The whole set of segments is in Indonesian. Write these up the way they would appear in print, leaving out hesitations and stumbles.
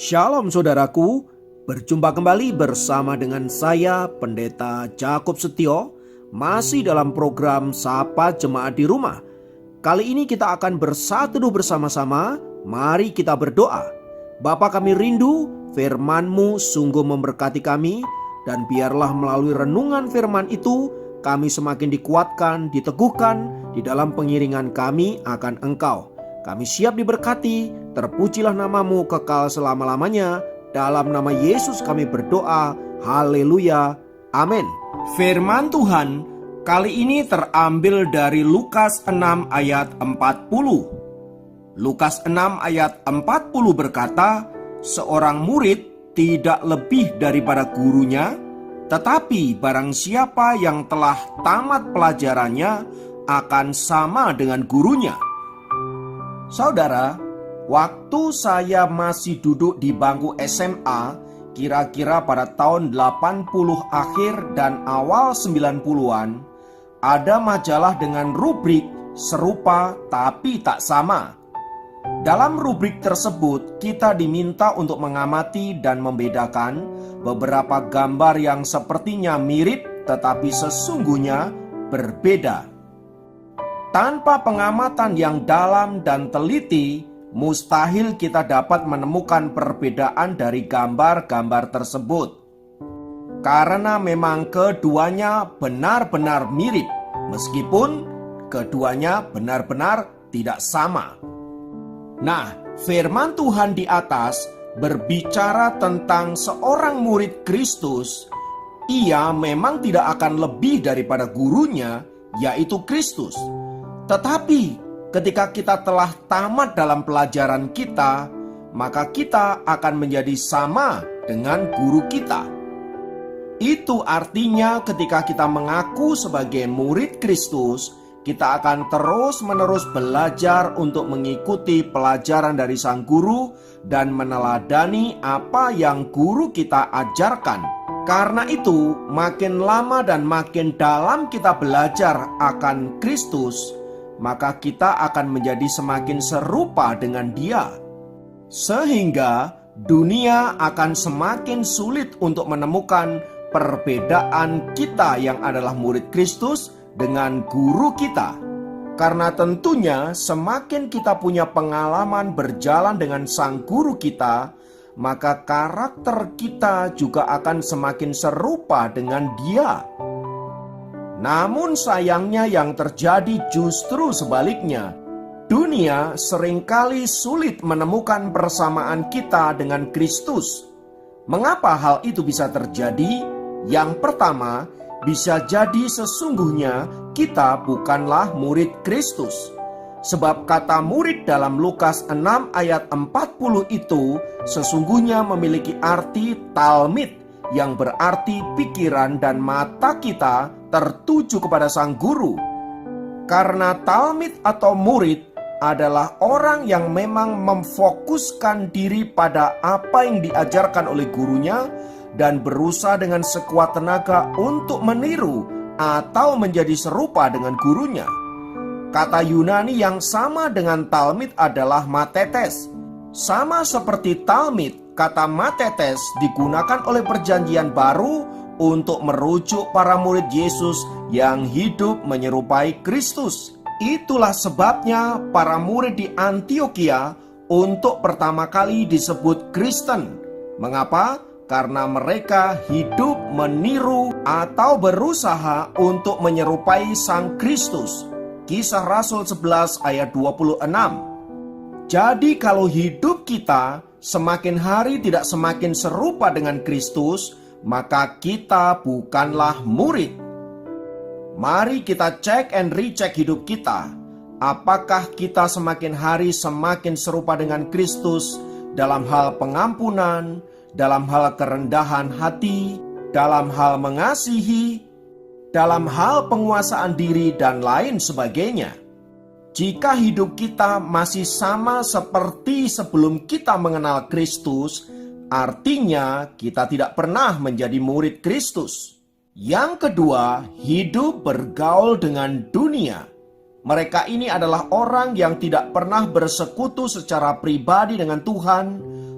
Shalom saudaraku, berjumpa kembali bersama dengan saya Pendeta Jakob Setio, masih dalam program Sapa Jemaat di Rumah. Kali ini kita akan bersatu bersama-sama, mari kita berdoa. Bapa kami rindu, firman-Mu sungguh memberkati kami, dan biarlah melalui renungan firman itu, kami semakin dikuatkan, diteguhkan di dalam pengiringan kami akan Engkau. Kami siap diberkati, terpujilah nama-Mu kekal selama-lamanya. Dalam nama Yesus kami berdoa, haleluya, amin. Firman Tuhan kali ini terambil dari Lukas 6 ayat 40. Lukas 6 ayat 40 berkata, seorang murid tidak lebih daripada gurunya, tetapi barang siapa yang telah tamat pelajarannya akan sama dengan gurunya. Saudara, waktu saya masih duduk di bangku SMA, kira-kira pada tahun 80 akhir dan awal 90-an, ada majalah dengan rubrik serupa tapi tak sama. Dalam rubrik tersebut, kita diminta untuk mengamati dan membedakan beberapa gambar yang sepertinya mirip tetapi sesungguhnya berbeda. Tanpa pengamatan yang dalam dan teliti, mustahil kita dapat menemukan perbedaan dari gambar-gambar tersebut. Karena memang keduanya benar-benar mirip, meskipun keduanya benar-benar tidak sama. Nah, firman Tuhan di atas berbicara tentang seorang murid Kristus. Ia memang tidak akan lebih daripada gurunya, yaitu Kristus. Tetapi ketika kita telah tamat dalam pelajaran kita, maka kita akan menjadi sama dengan guru kita. Itu artinya ketika kita mengaku sebagai murid Kristus, kita akan terus-menerus belajar untuk mengikuti pelajaran dari sang guru dan meneladani apa yang guru kita ajarkan. Karena itu, makin lama dan makin dalam kita belajar akan Kristus, maka kita akan menjadi semakin serupa dengan Dia. Sehingga dunia akan semakin sulit untuk menemukan perbedaan kita yang adalah murid Kristus dengan guru kita. Karena tentunya semakin kita punya pengalaman berjalan dengan sang guru kita, maka karakter kita juga akan semakin serupa dengan Dia. Namun sayangnya yang terjadi justru sebaliknya. Dunia seringkali sulit menemukan persamaan kita dengan Kristus. Mengapa hal itu bisa terjadi? Yang pertama, bisa jadi sesungguhnya kita bukanlah murid Kristus. Sebab kata murid dalam Lukas 6 ayat 40 itu sesungguhnya memiliki arti talmid, yang berarti pikiran dan mata kita tertuju kepada sang guru. Karena talmid atau murid adalah orang yang memang memfokuskan diri pada apa yang diajarkan oleh gurunya dan berusaha dengan sekuat tenaga untuk meniru atau menjadi serupa dengan gurunya. Kata Yunani yang sama dengan talmid adalah matetes. Sama seperti talmid, kata matetes digunakan oleh Perjanjian Baru untuk merujuk para murid Yesus yang hidup menyerupai Kristus. Itulah sebabnya para murid di Antiokhia untuk pertama kali disebut Kristen. Mengapa? Karena mereka hidup meniru atau berusaha untuk menyerupai Sang Kristus. Kisah Rasul 11 ayat 26. Jadi kalau hidup kita semakin hari tidak semakin serupa dengan Kristus, maka kita bukanlah murid. Mari kita cek and recheck hidup kita. Apakah kita semakin hari semakin serupa dengan Kristus dalam hal pengampunan, dalam hal kerendahan hati, dalam hal mengasihi, dalam hal penguasaan diri, dan lain sebagainya. Jika hidup kita masih sama seperti sebelum kita mengenal Kristus, artinya kita tidak pernah menjadi murid Kristus. Yang kedua, hidup bergaul dengan dunia. Mereka ini adalah orang yang tidak pernah bersekutu secara pribadi dengan Tuhan,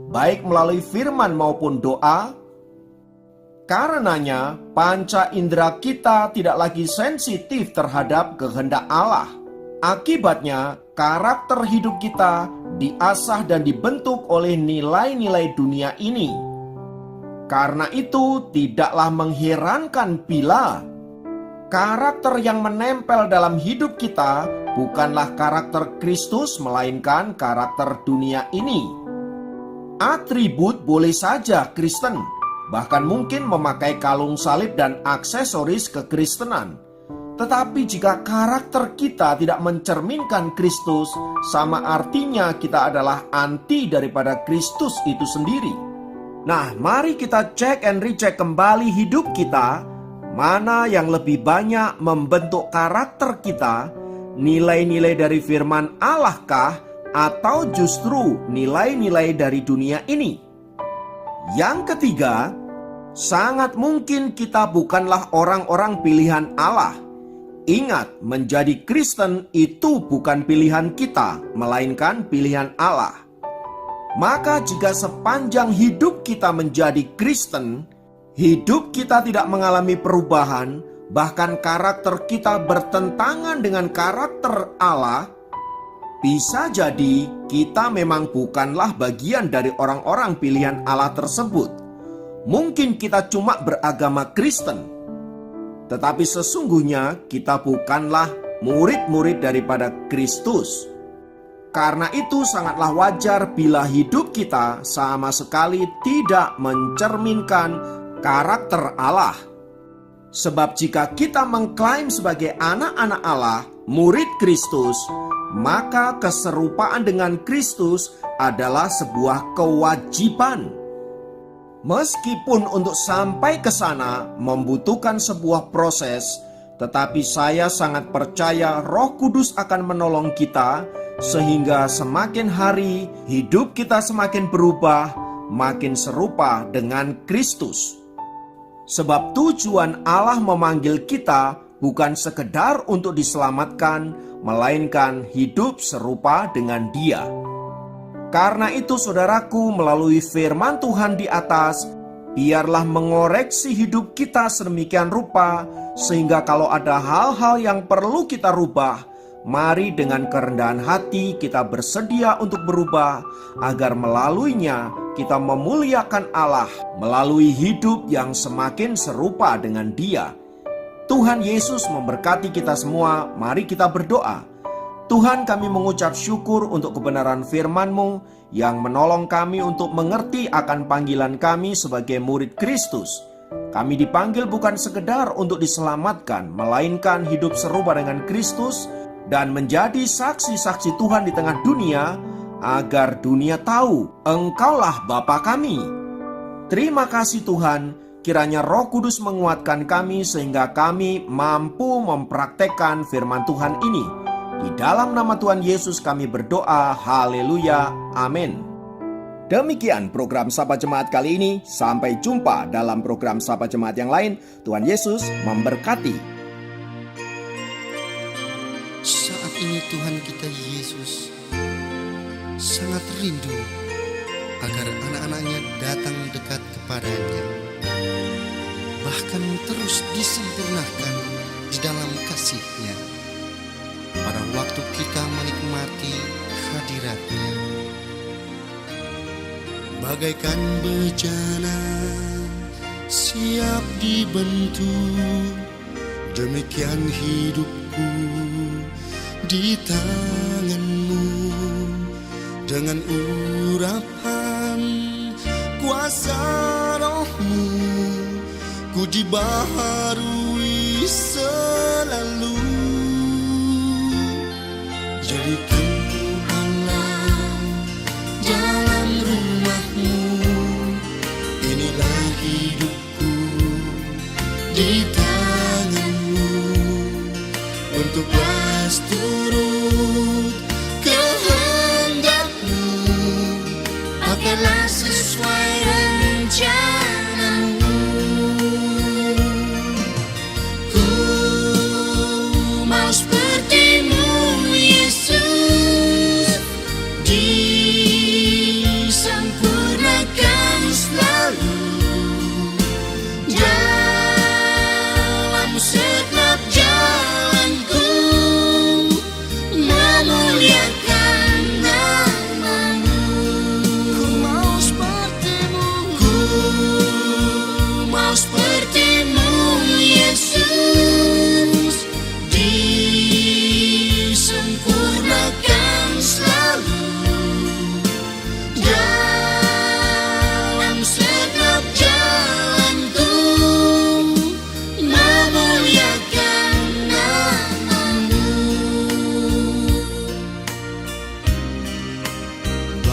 baik melalui firman maupun doa? Karenanya, panca indera kita tidak lagi sensitif terhadap kehendak Allah. Akibatnya, karakter hidup kita diasah dan dibentuk oleh nilai-nilai dunia ini. Karena itu, tidaklah mengherankan bila karakter yang menempel dalam hidup kita bukanlah karakter Kristus, melainkan karakter dunia ini. Atribut boleh saja Kristen, bahkan mungkin memakai kalung salib dan aksesoris kekristenan. Tetapi jika karakter kita tidak mencerminkan Kristus, sama artinya kita adalah anti daripada Kristus itu sendiri. Nah, mari kita cek and recheck kembali hidup kita. Mana yang lebih banyak membentuk karakter kita? Nilai-nilai dari firman Allah kah? Atau justru nilai-nilai dari dunia ini? Yang ketiga, sangat mungkin kita bukanlah orang-orang pilihan Allah. Ingat, menjadi Kristen itu bukan pilihan kita, melainkan pilihan Allah. Maka jika sepanjang hidup kita menjadi Kristen, hidup kita tidak mengalami perubahan, bahkan karakter kita bertentangan dengan karakter Allah, bisa jadi kita memang bukanlah bagian dari orang-orang pilihan Allah tersebut. Mungkin kita cuma beragama Kristen, tetapi sesungguhnya kita bukanlah murid-murid daripada Kristus. Karena itu sangatlah wajar bila hidup kita sama sekali tidak mencerminkan karakter Allah. Sebab jika kita mengklaim sebagai anak-anak Allah, murid Kristus, maka keserupaan dengan Kristus adalah sebuah kewajiban. Meskipun untuk sampai ke sana membutuhkan sebuah proses, tetapi saya sangat percaya Roh Kudus akan menolong kita, sehingga semakin hari hidup kita semakin berubah, makin serupa dengan Kristus. Sebab tujuan Allah memanggil kita bukan sekedar untuk diselamatkan, melainkan hidup serupa dengan Dia. Karena itu saudaraku, melalui firman Tuhan di atas, biarlah mengoreksi hidup kita sedemikian rupa, sehingga kalau ada hal-hal yang perlu kita rubah, mari dengan kerendahan hati kita bersedia untuk berubah, agar melaluinya kita memuliakan Allah, melalui hidup yang semakin serupa dengan Dia. Tuhan Yesus memberkati kita semua. Mari kita berdoa. Tuhan, kami mengucap syukur untuk kebenaran firman-Mu yang menolong kami untuk mengerti akan panggilan kami sebagai murid Kristus. Kami dipanggil bukan sekedar untuk diselamatkan, melainkan hidup serupa dengan Kristus dan menjadi saksi-saksi Tuhan di tengah dunia, agar dunia tahu Engkaulah Bapa kami. Terima kasih Tuhan, kiranya Roh Kudus menguatkan kami sehingga kami mampu mempraktekkan firman Tuhan ini. Di dalam nama Tuhan Yesus kami berdoa, haleluya, amin. Demikian program Sapa Jemaat kali ini. Sampai jumpa dalam program Sapa Jemaat yang lain. Tuhan Yesus memberkati. Saat ini Tuhan kita Yesus sangat rindu agar anak-anaknya datang dekat kepadanya, bahkan terus disempurnakan di dalam kasih-Nya pada waktu kita menikmati hadirat-Nya. Bagaikan bejana siap dibentuk, demikian hidupku di tangan-Mu. Dengan urapan kuasa Roh-Mu, ku dibaharui selalu. Jadikan ku Allah dalam rumah-Mu. Inilah hidupku di tangan-Mu. Untuklah turut kehendak-Mu, pakailah sesuai rencana-Mu. Ku mau seperti-Mu Yesus, disempurnakan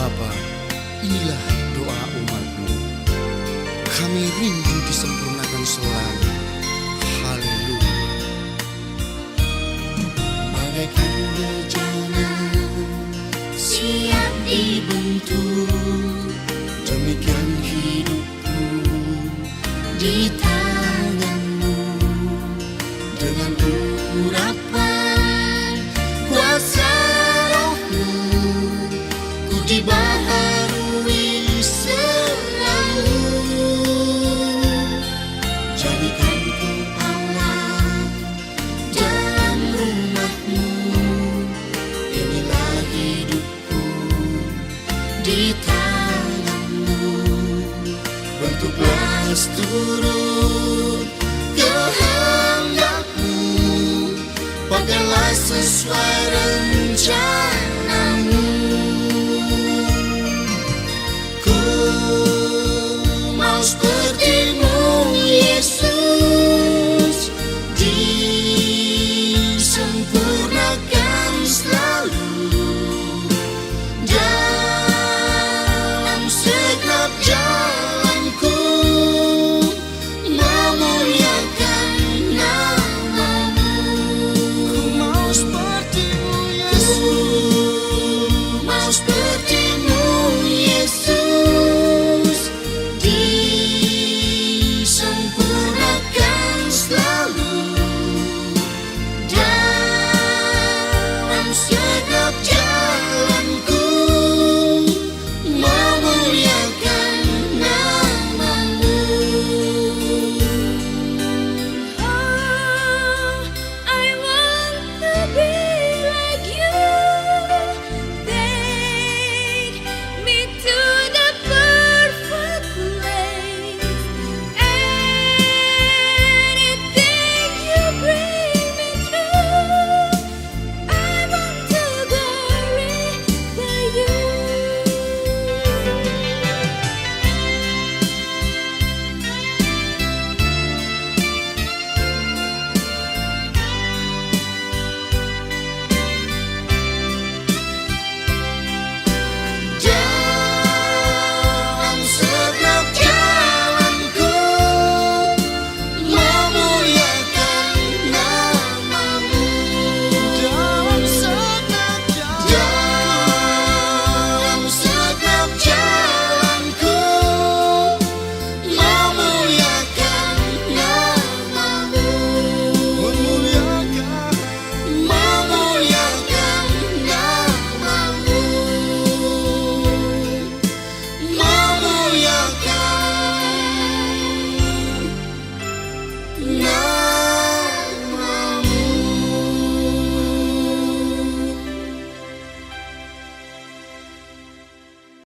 Bapa, inilah doa umat-Mu. Kami rindu disempurnakan selalu. Haleluya. Bagaikan bejana siap dibentuk, Demikian hidupku di tangan-Mu. Dengan urapan kuasa Roh-Mu, ku dibaharui selalu. Jadikan ku Allah dalam rumah-Mu. Inilah hidupku di tangan-Mu. Bentuklah seturut kehendak-Mu, pakailah sesuai rencana.